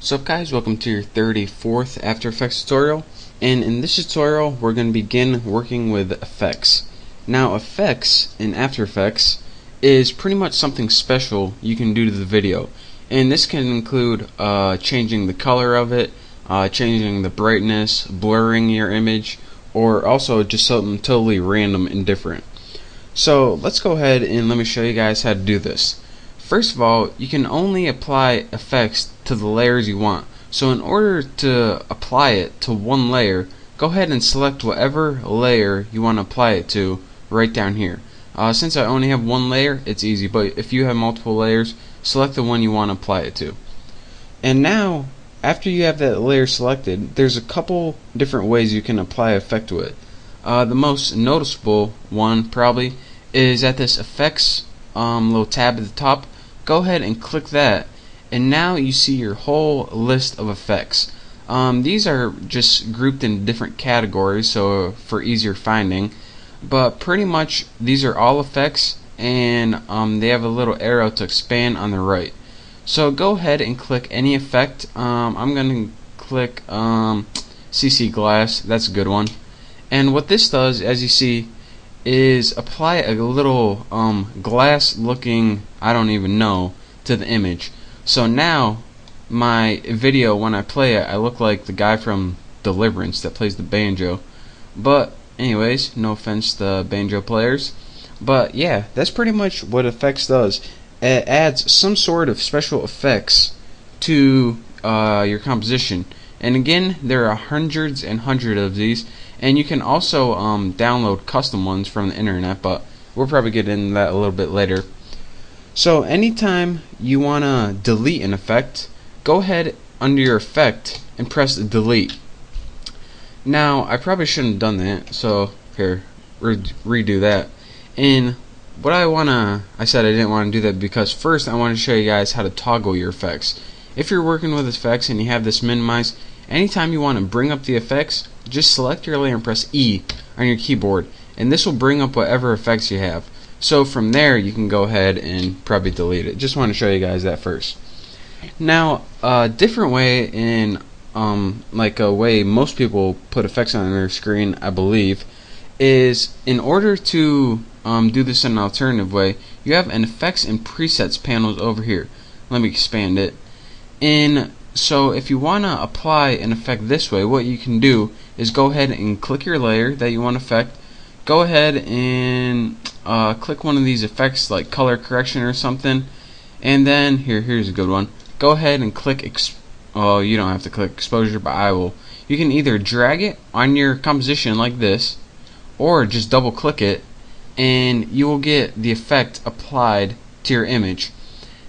What's up guys, welcome to your 34th After Effects tutorial, and in this tutorial we're going to begin working with effects. Now effects in After Effects is pretty much something special you can do to the video, and this can include changing the color of it, changing the brightness, blurring your image, or also just something totally random and different. So let's go ahead and let me show you guys how to do this. First of all, you can only apply effects to the layers you want. So in order to apply it to one layer, go ahead and select whatever layer you want to apply it to right down here. Since I only have one layer, it's easy, but if you have multiple layers, select the one you want to apply it to. And now, after you have that layer selected, there's a couple different ways you can apply effect to it. The most noticeable one probably is at this effects little tab at the top. Go ahead and click that, and now you see your whole list of effects. These are just grouped in different categories so for easier finding, but pretty much these are all effects, and they have a little arrow to expand on the right. So go ahead and click any effect. I'm going to click CC glass. That's a good one. And what this does, as you see, is apply a little glass looking, I don't even know, to the image. So now my video, when I play it, I look like the guy from Deliverance that plays the banjo. But anyways, no offense to banjo players, but yeah, that's pretty much what effects does. It adds some sort of special effects to your composition. And again, there are hundreds and hundreds of these, and you can also download custom ones from the internet, but we'll probably get into that a little bit later. So anytime you want to delete an effect, go ahead under your effect and press delete. Now I probably shouldn't have done that, so here, redo that. And what I said I didn't want to do that because first I want to show you guys how to toggle your effects. If you're working with effects and you have this minimized, anytime you want to bring up the effects, just select your layer and press E on your keyboard, and this will bring up whatever effects you have. So from there you can go ahead and probably delete it. Just want to show you guys that first. Now a different way in like a way most people put effects on their screen, I believe, is in order to do this in an alternative way, you have an effects and presets panels over here. Let me expand it. So if you want to apply an effect this way, what you can do is go ahead and click your layer that you want to affect. Go ahead and click one of these effects like color correction or something, and then here's a good one. Go ahead and click you don't have to click exposure, but I will. You can either drag it on your composition like this, or just double click it, and you will get the effect applied to your image.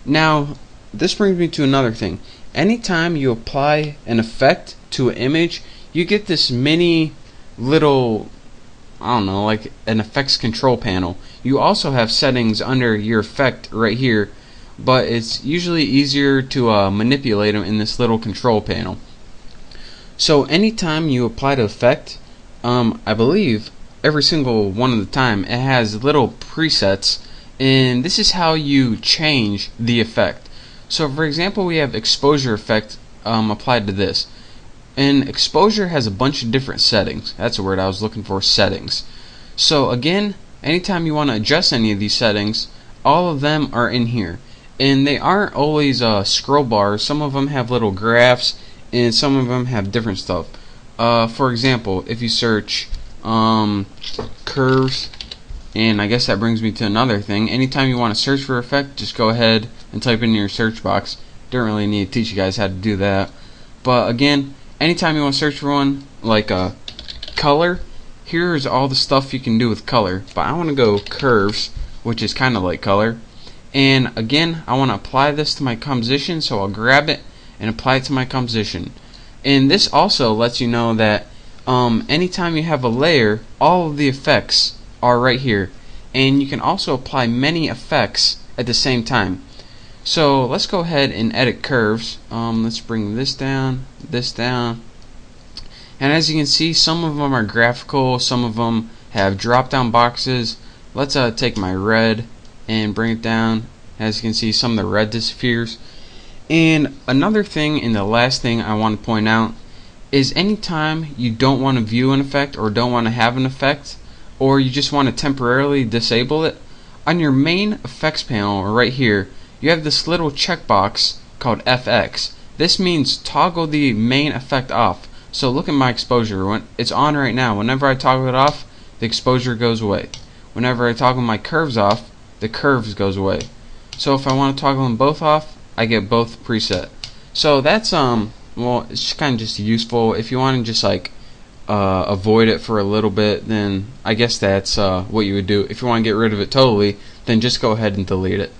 Now this brings me to another thing. Anytime you apply an effect to an image, you get this mini little, I don't know, like an effects control panel. You also have settings under your effect right here, but it's usually easier to manipulate them in this little control panel. So anytime you apply the effect, I believe every single one of the time it has little presets, and this is how you change the effect. So for example, we have exposure effect applied to this, and exposure has a bunch of different settings. That's the word I was looking for, settings. So again, anytime you want to adjust any of these settings, all of them are in here, and they aren't always scroll bars. Some of them have little graphs, and some of them have different stuff. For example, if you search curves, and I guess that brings me to another thing. Anytime you want to search for effect, just go ahead and type in your search box. Don't really need to teach you guys how to do that. But again, anytime you want to search for one, like color, here's all the stuff you can do with color. But I want to go curves, which is kind of like color. And again, I want to apply this to my composition, so I'll grab it and apply it to my composition. And this also lets you know that anytime you have a layer, all of the effects are right here, and you can also apply many effects at the same time. So let's go ahead and edit curves. Let's bring this down, and as you can see, some of them are graphical, some of them have drop down boxes. Let's take my red and bring it down. As you can see, some of the red disappears, And another thing, and the last thing I want to point out, is anytime you don't want to view an effect or don't want to have an effect, or you just want to temporarily disable it, on your main effects panel right here you have this little checkbox called FX. This means toggle the main effect off. So look at my exposure. When it's on right now, whenever I toggle it off, the exposure goes away. Whenever I toggle my curves off, the curves goes away. So if I want to toggle them both off, I get both preset. So that's well, it's kind of just useful. If you want to just like avoid it for a little bit, then I guess that's what you would do. If you want to get rid of it totally, then just go ahead and delete it.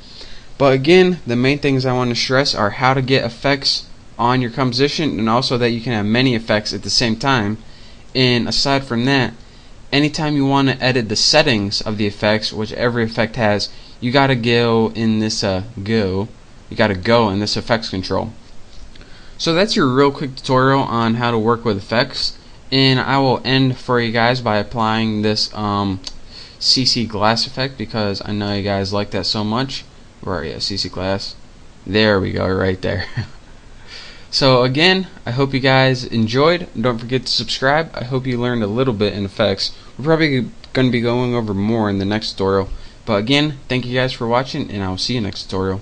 But again, the main things I want to stress are how to get effects on your composition, and also that you can have many effects at the same time. And aside from that, anytime you want to edit the settings of the effects, which every effect has, you gotta go in this go in this effects control. So that's your real quick tutorial on how to work with effects, and I will end for you guys by applying this CC glass effect, because I know you guys like that so much. Where are you? CC glass. There we go, right there. So again, I hope you guys enjoyed. Don't forget to subscribe. I hope you learned a little bit in effects. We're probably going to be going over more in the next tutorial. But again, thank you guys for watching, and I will see you next tutorial.